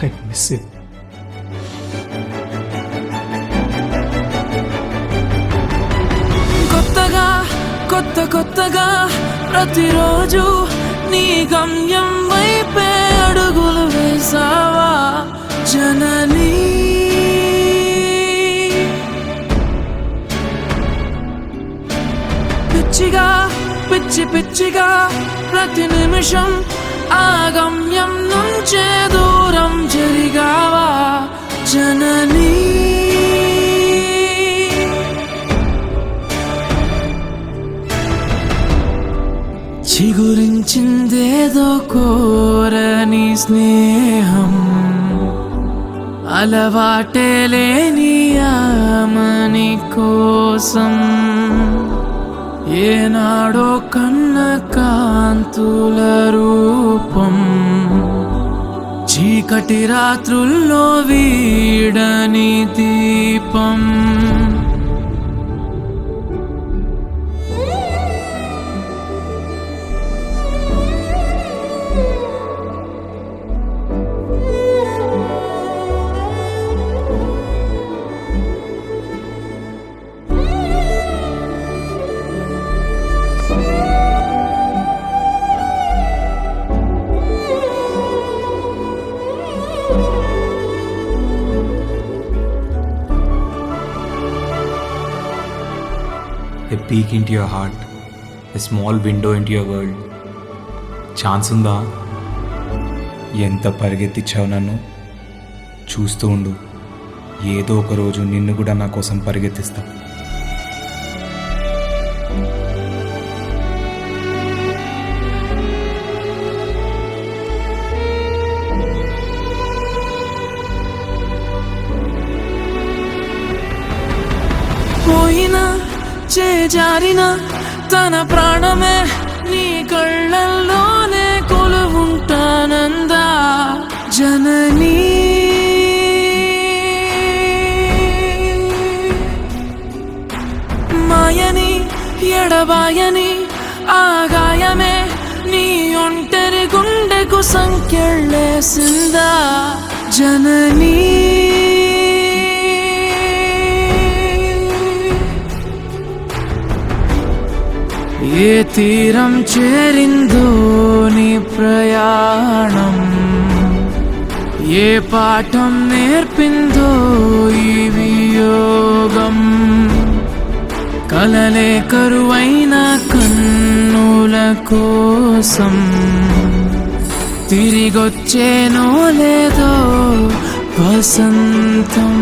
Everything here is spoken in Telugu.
I miss you. కొత్తగా ప్రతిరోజు నీ గమ్యం వైపే అడుగులు వేసావా జననీ. పిచ్చిగా ప్రతి నిమిషం ఆ గమ్యం నుంచే దూరం జరిగావా జననీ. చిగురించిందేదో కోరని స్నేహం, అలవాటే లేని ఆమని కోసం ఏనాడో కన్న కాంతుల రూపం, చీకటి రాత్రుల్లో వీడని దీపం. A peek into your heart, a small window into your world. Chance ఉందా? ఎంత పరిగెత్తించావు నన్ను. చూస్తూ ఉండు, ఏదో ఒక రోజు నిన్ను కూడా నా కోసం పరిగెత్తిస్తా. పోయినా చేజారిన తన ప్రాణమే నీ కళ్ళల్లోనే కొలువుంటానందా జననీ. మాయని ఎడబాయని ఆగాయమే నీ ఒంటరి గుండెకు సంకెళ్ళేసిందా జననీ. ఏ తీరం చేరిందో నీ ప్రయాణం, ఏ పాఠం నేర్పిందో ఈ వియోగం. కలలే కరువైన కన్నుల కోసం తిరిగొచ్చేనో లేదో వసంతం.